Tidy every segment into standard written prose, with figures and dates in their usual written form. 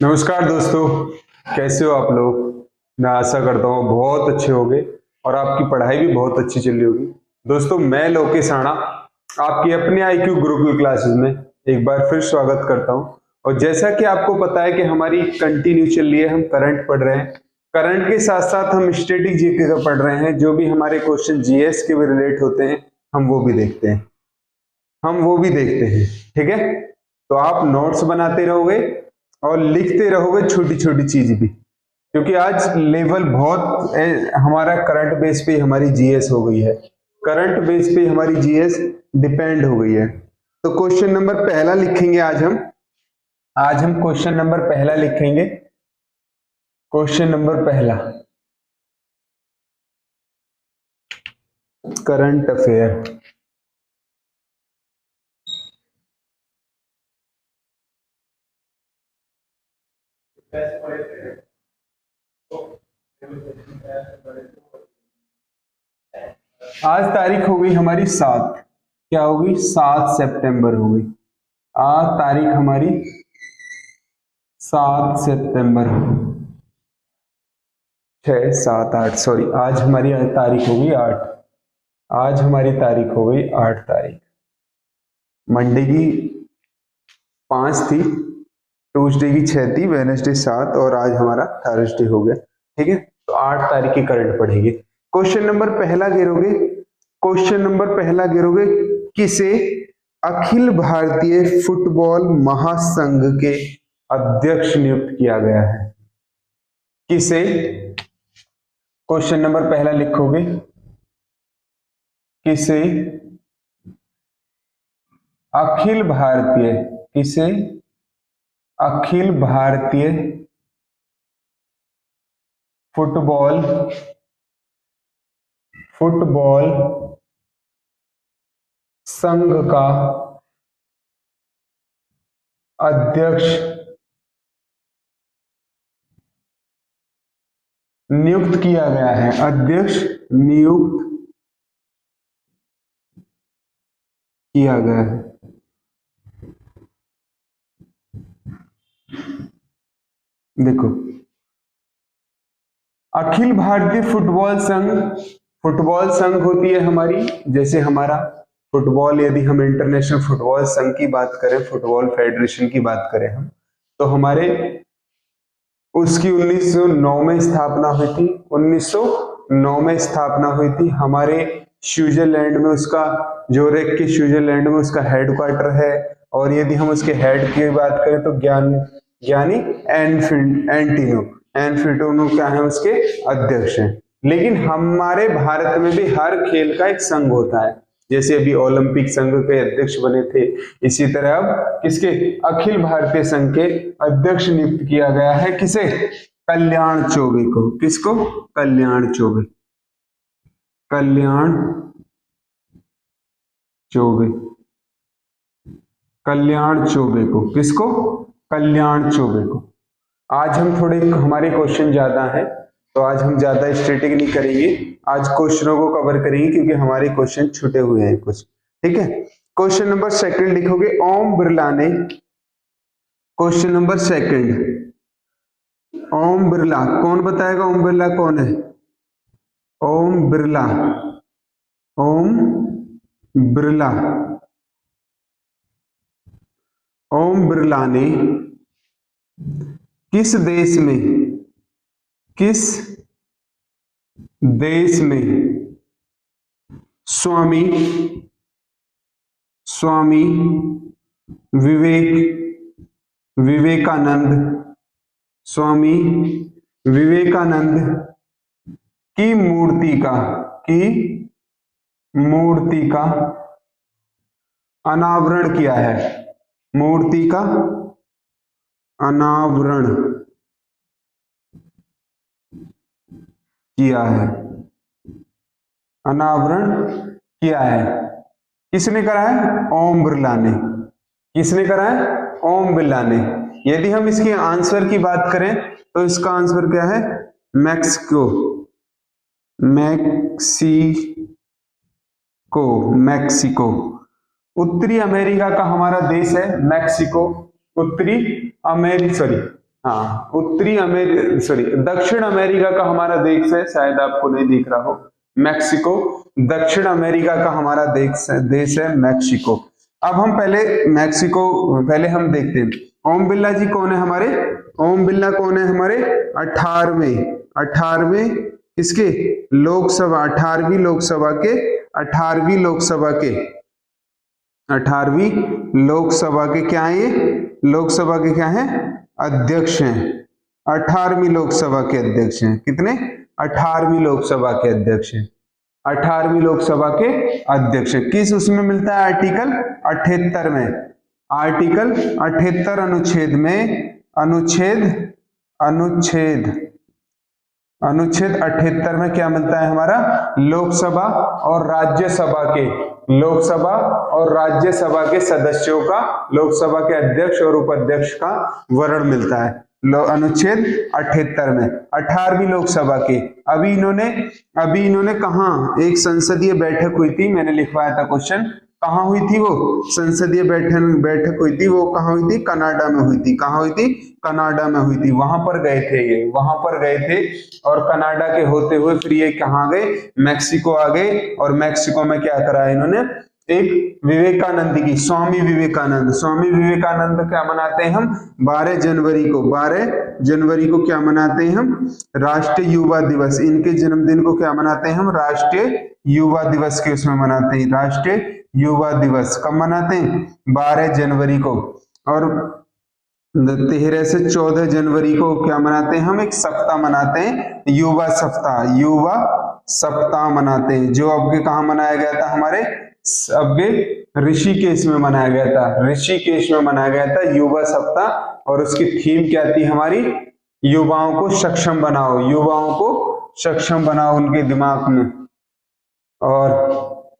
नमस्कार दोस्तों, कैसे हो आप लोग। मैं आशा करता हूँ बहुत अच्छे होंगे और आपकी पढ़ाई भी बहुत अच्छी चल रही होगी। दोस्तों, मैं लोकेश राणा आपकी अपने IQ गुरुकुल क्लासेस में एक बार फिर स्वागत करता हूँ। और जैसा कि आपको पता है कि हमारी कंटिन्यू चल रही है, हम करंट पढ़ रहे हैं। करंट के साथ साथ हम स्टैटिक जीके का पढ़ रहे हैं। जो भी हमारे क्वेश्चन GS के भी रिलेट होते हैं हम वो भी देखते हैं। ठीक है, तो आप नोट्स बनाते रहोगे और लिखते रहोगे छोटी छोटी चीज भी, क्योंकि आज लेवल बहुत हमारा करंट बेस पे हमारी GS हो गई है। करंट बेस पे हमारी GS डिपेंड हो गई है। तो क्वेश्चन नंबर पहला लिखेंगे आज हम क्वेश्चन नंबर पहला लिखेंगे। क्वेश्चन नंबर पहला, करंट अफेयर। आज तारीख हो गई हमारी 7, क्या होगी 7 सितंबर हो गई। आज तारीख हमारी 7 सितंबर, 6 7 8, सॉरी, आज हमारी तारीख हो गई 8। आज हमारी तारीख हो गई 8 तारीख। मंडे की 5 थी, ट्यूसडे की 6 थी, वेडनेसडे 7 और आज हमारा थर्सडे हो गया। ठीक है, तो 8 तारीख की करंट पढ़ेंगे। क्वेश्चन नंबर पहला गिरोगे किसे अखिल भारतीय फुटबॉल महासंघ के अध्यक्ष नियुक्त किया गया है। किसे, क्वेश्चन नंबर पहला लिखोगे, किसे अखिल भारतीय फुटबॉल संघ का अध्यक्ष नियुक्त किया गया है। अध्यक्ष नियुक्त किया गया है। देखो, अखिल भारतीय फुटबॉल संघ होती है हमारी, जैसे हमारा फुटबॉल, यदि हम इंटरनेशनल फुटबॉल संघ की बात करें, फुटबॉल फेडरेशन की बात करें हम, तो हमारे उसकी 1909 में स्थापना हुई थी। 1909 में स्थापना हुई थी। हमारे स्विट्जरलैंड में उसका, जोरेक के स्विट्जरलैंड में उसका हेडक्वार्टर है। और यदि हम उसके हेड की बात करें तो ज्ञानी एंफिटोनो क्या है, उसके अध्यक्ष हैं। लेकिन हमारे भारत में भी हर खेल का एक संघ होता है। जैसे अभी ओलंपिक संघ के अध्यक्ष बने थे, इसी तरह अब किसके, अखिल भारतीय संघ के अध्यक्ष नियुक्त किया गया है। किसे, कल्याण चौबे को। किसको, कल्याण चौबे को। किसको, कल्याण चौबे को। आज हम थोड़े, हमारे क्वेश्चन ज्यादा हैं तो आज हम ज्यादा स्टैटिक नहीं करेंगे, आज क्वेश्चनों को कवर करेंगे क्योंकि हमारे क्वेश्चन छूटे हुए हैं कुछ। ठीक है, क्वेश्चन नंबर सेकंड लिखोगे, ओम बिरला ने, question number second, Om Birla, कौन बताएगा ओम बिरला कौन है। ओम बिरला ने किस देश में स्वामी विवेकानंद की मूर्ति का अनावरण किया है। मूर्ति का अनावरण किया है। किसने करा है, ओम बिरला ने। किसने करा है, ओम बिरला ने। यदि हम इसके आंसर की बात करें तो इसका आंसर क्या है, मैक्सिको। उत्तरी अमेरिका का हमारा देश है मैक्सिको। हाँ, दक्षिण अमेरिका का हमारा देश है, शायद आपको नहीं दिख रहा हो, मैक्सिको। दक्षिण अमेरिका का हमारा देश है मैक्सिको। अब हम पहले हम देखते हैं ओम बिरला जी कौन है हमारे। ओम बिरला कौन है हमारे 18वें किसके लोकसभा 18वीं लोकसभा के क्या है, लोकसभा के क्या है अध्यक्ष हैं। 18वीं लोकसभा के अध्यक्ष हैं। कितने 18वीं लोकसभा के अध्यक्ष हैं। 18वीं लोकसभा के अध्यक्ष किस उसमें मिलता है आर्टिकल 78 में। आर्टिकल 78 अनुच्छेद में अनुच्छेद 78 में क्या मिलता है हमारा लोकसभा और राज्यसभा के सदस्यों का, लोकसभा के अध्यक्ष और उपाध्यक्ष का वर्ण मिलता है अनुच्छेद 78 में। 18वीं लोकसभा के अभी इन्होंने कहा एक संसदीय बैठक हुई थी, मैंने लिखवाया था क्वेश्चन, कहाँ हुई थी वो संसदीय बैठक हुई थी, वो कहाँ हुई थी कनाडा में हुई थी। कहाँ हुई थी कनाडा में हुई थी। वहां पर गए थे और कनाडा के होते हुए फिर ये कहाँ गए मैक्सिको आ गए। और मैक्सिको में क्या करा इन्होंने एक विवेकानंद की स्वामी विवेकानंद क्या मनाते हैं हम 12 जनवरी को क्या मनाते हैं हम राष्ट्रीय युवा दिवस। इनके जन्मदिन को क्या मनाते हैं हम राष्ट्रीय युवा दिवस के उसमें मनाते हैं। राष्ट्रीय युवा दिवस कब मनाते हैं 12 जनवरी को। और 13 से 14 जनवरी को क्या मनाते हैं हम एक सप्ताह मनाते हैं युवा सप्ताह मनाते हैं, जो अब कहाँ मनाया गया था हमारे ऋषिकेश में मनाया गया था युवा सप्ताह। और उसकी थीम क्या थी हमारी युवाओं को सक्षम बनाओ उनके दिमाग में। और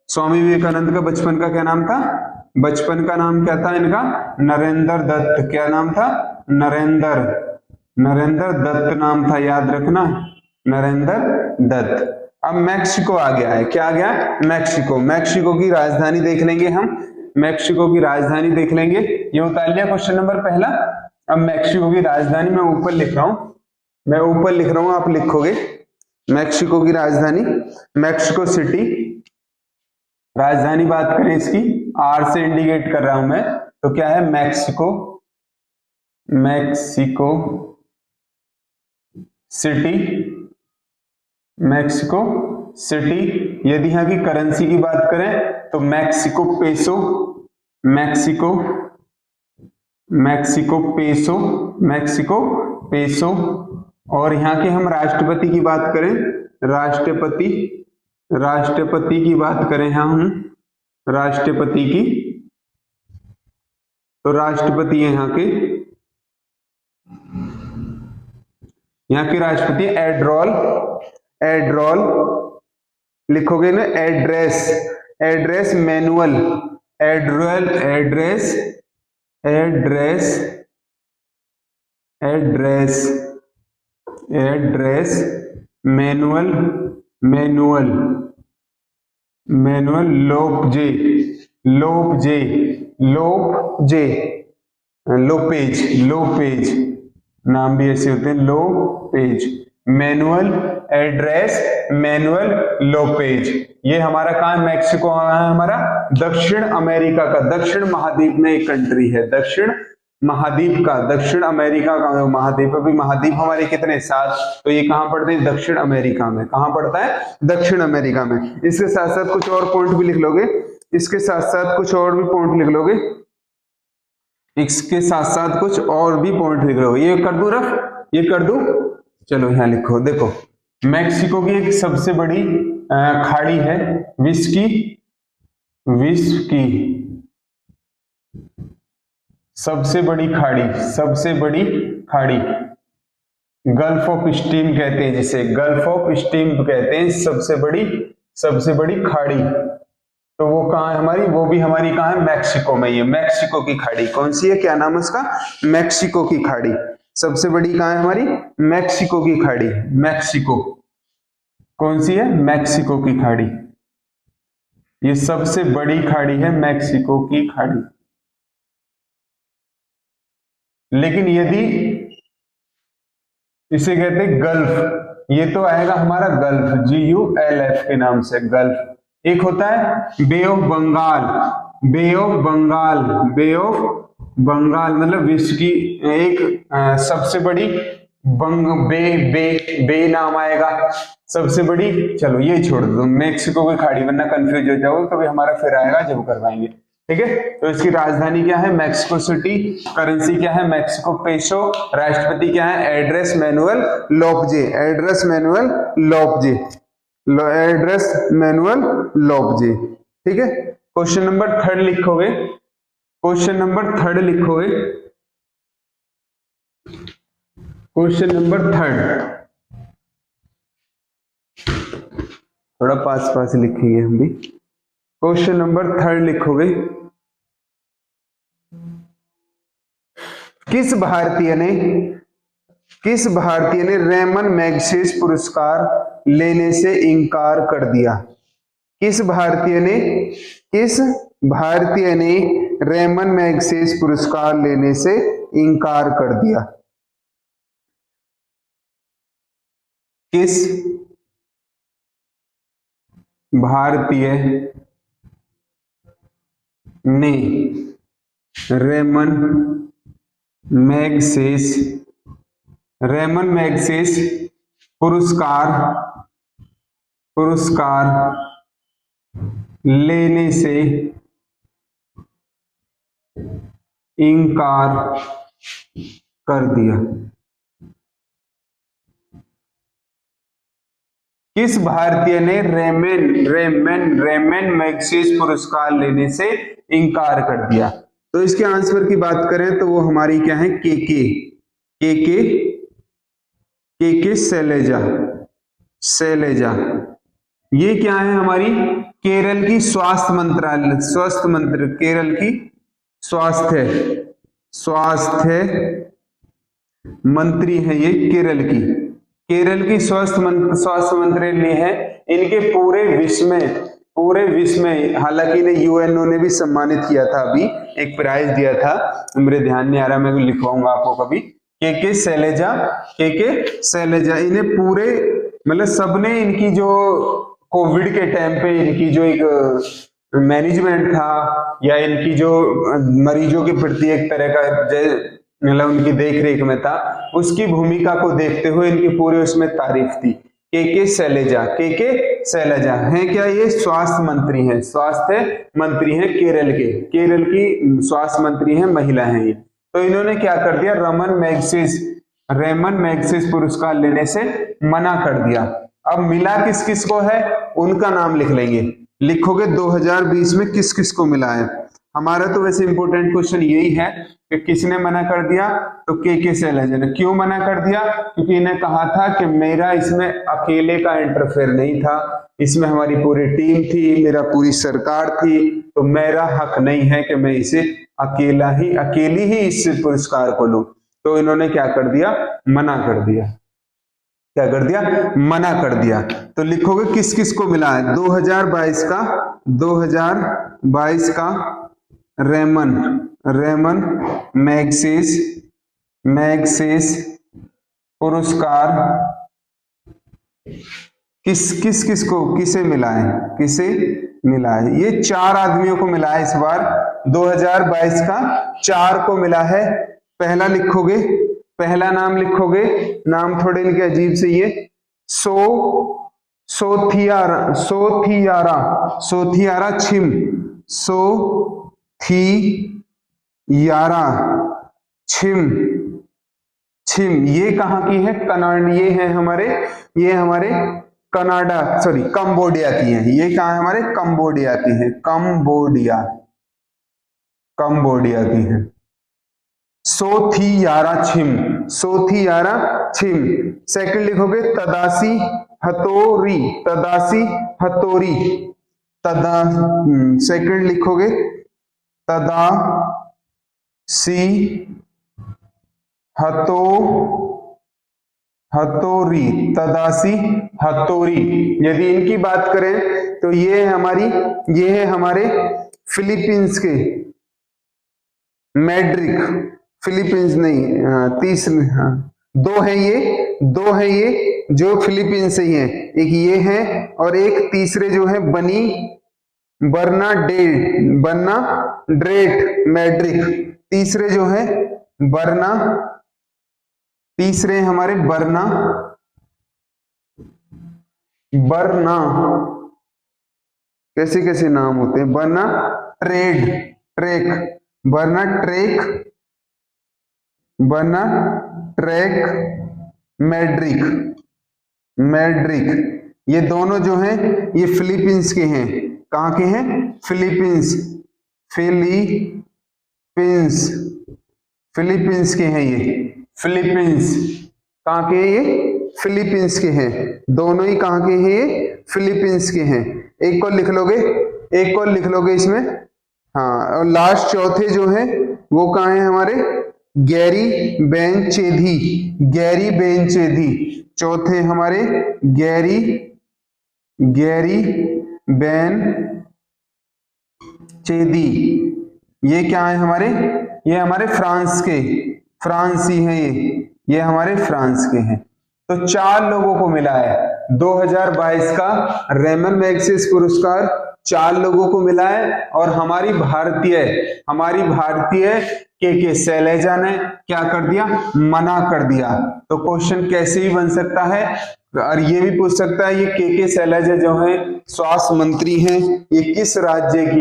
स्वामी विवेकानंद का बचपन का क्या नाम था, बचपन का नाम क्या था इनका नरेंद्र दत्त। क्या नाम था नरेंद्र दत्त नाम था, याद रखना नरेंद्र दत्त। अब मैक्सिको आ गया है, क्या आ गया मैक्सिको की राजधानी देख लेंगे हम, ये उतार लिया क्वेश्चन नंबर पहला। अब मैक्सिको की राजधानी मैं ऊपर लिख रहा हूं, आप लिखोगे मैक्सिको की राजधानी मैक्सिको सिटी। राजधानी बात करें इसकी आर से इंडिकेट कर रहा हूं मैं, तो क्या है मैक्सिको सिटी। यदि यहाँ की करेंसी की बात करें तो मैक्सिको पेसो। और यहाँ के हम राष्ट्रपति की बात करें, राष्ट्रपति की बात करें हम राष्ट्रपति की, तो राष्ट्रपति यहाँ के राष्ट्रपति एड्रोल लिखोगे ना एड्रेस मैनुअल लोपेज नाम भी ऐसे होते हैं लोपेज मैनुअल लोपेज। ये हमारा कहाँ मैक्सिको है हमारा दक्षिण अमेरिका का, दक्षिण महाद्वीप में एक कंट्री है, दक्षिण अमेरिका का महाद्वीप। अभी महाद्वीप हमारे कितने 7, तो ये कहाँ पड़ते हैं दक्षिण अमेरिका में। कहाँ पड़ता है दक्षिण अमेरिका में। इसके साथ साथ कुछ और पॉइंट भी लिख लोगे, इसके साथ साथ कुछ और भी पॉइंट लिख लोगे, ये कर दूं ये कर दूं, चलो यहाँ लिखो। देखो मैक्सिको की एक सबसे बड़ी खाड़ी है विस्की सबसे बड़ी खाड़ी गल्फ ऑफ स्टीम कहते हैं, जिसे गल्फ ऑफ स्टीम कहते हैं, सबसे बड़ी खाड़ी। तो वो कहाँ है हमारी, वो भी हमारी कहाँ है मैक्सिको में। ये मैक्सिको की खाड़ी कौन सी है, क्या नाम है उसका मैक्सिको की खाड़ी। सबसे बड़ी कहाँ है हमारी मैक्सिको की खाड़ी। मैक्सिको कौन सी है मैक्सिको की खाड़ी, ये सबसे बड़ी खाड़ी है मैक्सिको की खाड़ी। लेकिन यदि इसे कहते हैं गल्फ। ये तो आएगा हमारा गल्फ, GULF के नाम से गल्फ। एक होता है bay of Bengal, bay of Bengal, bay of Bengal मतलब विश्व की एक सबसे बड़ी बे नाम आएगा सबसे बड़ी। चलो ये छोड़ दो, मेक्सिको की खाड़ी, वरना कंफ्यूज हो जाओगे, कभी हमारा फिर आएगा जब करवाएंगे। ठीक है, तो इसकी राजधानी क्या है? Mexico city. करेंसी क्या है? Mexico peso. राष्ट्रपति क्या है? Andres Manuel Lopez, Andres Manuel Lopez, Andres Manuel Lopez. ठीक है, क्वेश्चन नंबर 3 लिखोगे, क्वेश्चन नंबर 3 लिखोगे, क्वेश्चन नंबर 3 थोड़ा पास पास लिखेंगे हम भी। क्वेश्चन नंबर 3 लिखोगे, किस भारतीय ने रेमन मैग्सेस पुरस्कार लेने से इनकार कर दिया? किस भारतीय ने रेमन मैग्सेस पुरस्कार लेने से इनकार कर दिया? किस भारतीय ने रेमन मैग्सेस पुरस्कार लेने से इनकार कर दिया? किस भारतीय ने रेमन मैग्सेस पुरस्कार लेने से इनकार कर दिया? तो इसके आंसर की बात करें तो वो हमारी क्या है? के शैलजा। ये क्या है? हमारी केरल की स्वास्थ्य मंत्री, केरल की स्वास्थ्य मंत्री है ये, केरल की स्वास्थ्य मंत्री है। इनके पूरे विश्व में हालांकि इन्हें यूएनओ ने भी सम्मानित किया था, अभी एक प्राइज दिया था, मेरे ध्यान नहीं आ रहा, मैं लिखवाऊंगा आपको कभी। के शैलजा, इन्हें पूरे मतलब सबने इनकी जो कोविड के टाइम पे इनकी जो एक मैनेजमेंट था या इनकी जो मरीजों के प्रति एक तरह का मतलब उनकी देख रेख में था, उसकी भूमिका को देखते हुए इनकी पूरी उसमें तारीफ थी। के शैलजा है क्या? ये स्वास्थ्य मंत्री हैं केरल की स्वास्थ्य मंत्री हैं, महिला हैं ये। तो इन्होंने क्या कर दिया? रेमन मैग्सेस पुरस्कार लेने से मना कर दिया। अब मिला किस किस को है उनका नाम लिख लेंगे। लिखोगे 2020 में किस किस को मिला है। हमारा तो वैसे इंपॉर्टेंट क्वेश्चन यही है कि किसने मना कर दिया, तो के शैलजा ने। क्यों मना कर दिया? क्योंकि इन्हें कहा था कि मेरा इसमें अकेले का इंटरफेयर नहीं था, इसमें हमारी पूरी टीम थी, मेरा पूरी सरकार थी, तो मेरा हक नहीं है कि मैं इसे अकेली ही इस पुरस्कार को लूं। तो इन्होंने क्या कर दिया? मना कर दिया। क्या कर दिया? मना कर दिया। तो लिखोगे किस किस को मिला है? 2022 का रेमन मैग्सेस पुरस्कार किसे मिला है? ये 4 आदमियों को मिला है इस बार। 2022 का 4 को मिला है। पहला लिखोगे, पहला नाम लिखोगे, नाम थोड़े इनके अजीब से, ये सोथियारा छिम। ये कहाँ की है? ये हमारे कनाडा कंबोडिया की है। ये कहाँ है? हमारे कंबोडिया की है, कंबोडिया की है। सोथियारा छिम। सेकंड लिखोगे तदासी हथोरी। सेकंड लिखोगे तदासी हथोरी। यदि इनकी बात करें तो ये है हमारे फिलीपींस के मैड्रिक, फिलीपींस नहीं, तीसरे 2 है ये दो है ये जो फिलीपींस से ही है, एक ये है और एक तीसरे जो है बर्नाडेट मैड्रिक, तीसरे जो है तीसरे हमारे बर्ना कैसे कैसे नाम होते हैं, बर्ना ट्रेक मैड्रिक, ये दोनों जो हैं ये फिलीपींस के हैं। कहाँ के हैं? फिलीपींस के हैं ये। फिलीपींस कहाँ के हैं? ये फिलीपींस के हैं। दोनों ही कहाँ के हैं? ये फिलीपींस के हैं। एक को लिख लोगे इसमें। हाँ, और लास्ट चौथे जो है वो कहाँ है हमारे? गैरी बेनचेदी। चौथे हमारे गैरी बेनचेदी। ये क्या है हमारे? ये हमारे फ्रांसी हैं ये हमारे फ्रांस के हैं। तो 4 लोगों को मिला है 2022 का रेमन मैग्सेसे पुरस्कार, 4 लोगों को मिला है। और हमारी भारतीय के शैलजा ने क्या कर दिया? मना कर दिया। तो क्वेश्चन कैसे भी बन सकता है, और ये भी पूछ सकता है ये के शैलजा जो है स्वास्थ्य मंत्री हैं, ये किस राज्य की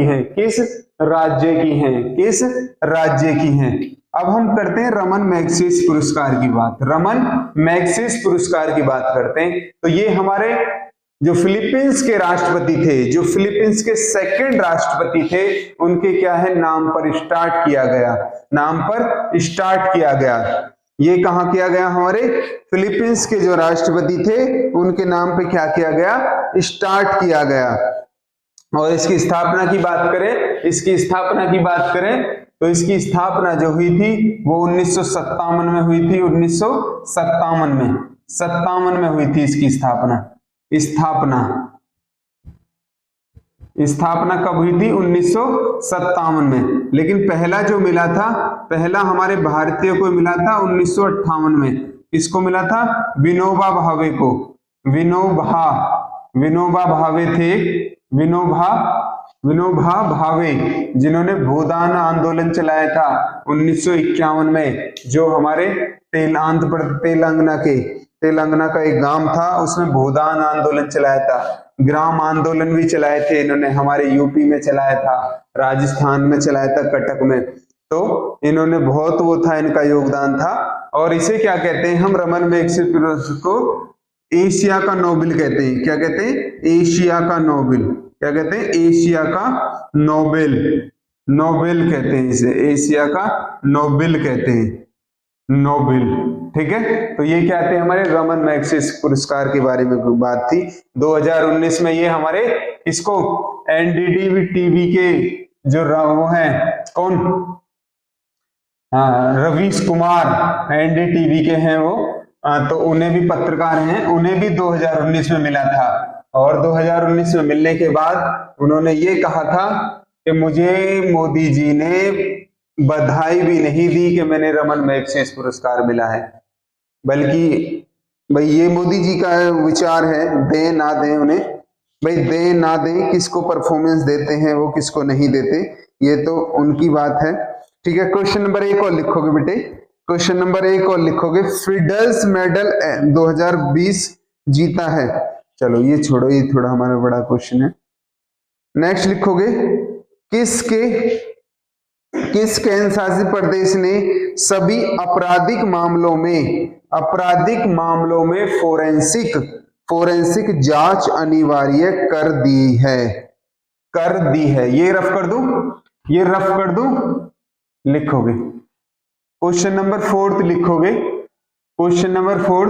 हैं? अब हम करते हैं रमन मैग्सेसे पुरस्कार की बात करते हैं। तो ये हमारे जो फिलीपींस के राष्ट्रपति थे, जो फिलीपींस के सेकंड राष्ट्रपति थे, उनके क्या है? नाम पर स्टार्ट किया गया। ये कहाँ किया गया? हमारे फिलीपींस के जो राष्ट्रपति थे उनके नाम पे क्या किया गया? स्टार्ट किया गया। और इसकी स्थापना की बात करें तो इसकी स्थापना जो हुई थी वो 1957 में हुई थी। 1957 में हुई थी इसकी स्थापना कब हुई थी? 1957 में। लेकिन पहला जो मिला था, पहला हमारे भारतीय को मिला था 1958 में। किसको मिला था? विनोबा भावे को। विनोबा भावे थे, विनोबा भावे, जिन्होंने भूदान आंदोलन चलाया था 1951 में। जो हमारे तेलंगाना का एक गांव था, उसमें भूदान आंदोलन चलाया था। ग्राम आंदोलन भी चलाए थे इन्होंने, हमारे यूपी में चलाया था, राजस्थान में चलाया था, कटक में। तो इन्होंने बहुत वो था, इनका योगदान था। और इसे क्या कहते हैं हम? रमन मैग्सेसे पुरस्कार को एशिया का नोबेल कहते हैं। क्या कहते हैं? एशिया का नोबेल। क्या कहते हैं? एशिया का नोबेल कहते हैं इसे। एशिया का नोबेल कहते हैं, नोबेल। ठीक है, तो ये क्या थे? हमारे रमन मैग्सेसे पुरस्कार के बारे में बात थी। 2019 में ये हमारे इसको एनडीटीवी टीवी के जो वो हैं, कौन? रवीश कुमार एनडीटीवी के हैं वो। तो उन्हें भी पत्रकार हैं, उन्हें भी 2019 में मिला था। और 2019 में मिलने के बाद उन्होंने ये कहा था कि मुझे मोदी जी ने बधाई भी नहीं दी कि मैंने रमन मैग्सेसे पुरस्कार मिला है, बल्कि भाई ये मोदी जी का विचार है, दे ना दे उन्हें, भाई दे ना दे, किसको परफॉर्मेंस देते हैं वो, किसको नहीं देते, ये तो उनकी बात है। ठीक है, क्वेश्चन नंबर 1 और लिखोगे बेटे, क्वेश्चन नंबर 1 और लिखोगे। फिडेल्स मेडल 2020 जीता है। चलो ये छोड़ो, ये थोड़ा हमारा बड़ा क्वेश्चन है। नेक्स्ट लिखोगे, किस केंद्र शासित प्रदेश ने सभी आपराधिक मामलों में फोरेंसिक जांच अनिवार्य कर दी है। ये रफ कर दूं, लिखोगे। क्वेश्चन नंबर 4 लिखोगे। Question number 4